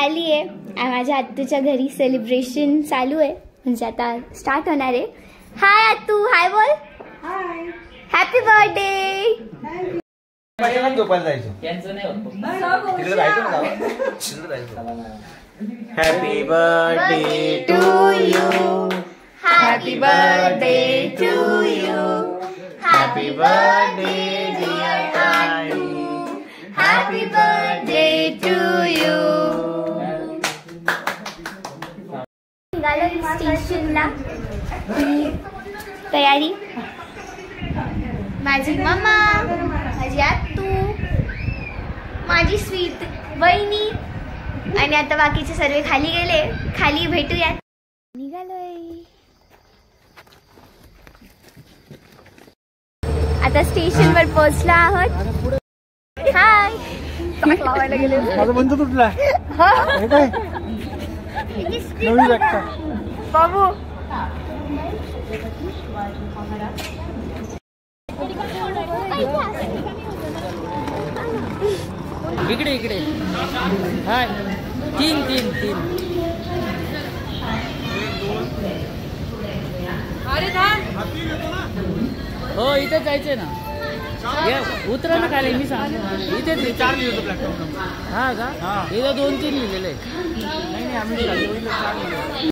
आली आहे आणि माझ्या आत्तूच्या घरी सेलिब्रेशन चालू आहे, म्हणजे आता स्टार्ट होणार आहे. हाय आत्तू, हाय बोल. Hi, happy birthday. झोपायला जायचं. Happy birthday to you. Happy birthday to you. Happy birthday dear आत्तू. Happy birthday to you. निघालो स्टेशनला. तयारी माझी मम्मा, माझी आत्तू, माझी स्वीट वहिनी आणि आता बाकीचे सर्व खाली गेले. खाली भेटूया. निघालोय आता स्टेशनवर पोहोचलो आहोत. हाय. लावायला गेले. माझा बंद तुटला. हे काय नवीन बॅग बाबू. इकडे इकडे. हाय. तीन तीन तीन. हो इथे जायचंय ना. उतरा ना खाली. मी सांगतो इथे 4 लिहितो प्लॅटफॉर्म. हा का? इथं 2-3 लिहिलेले. नाही आम्ही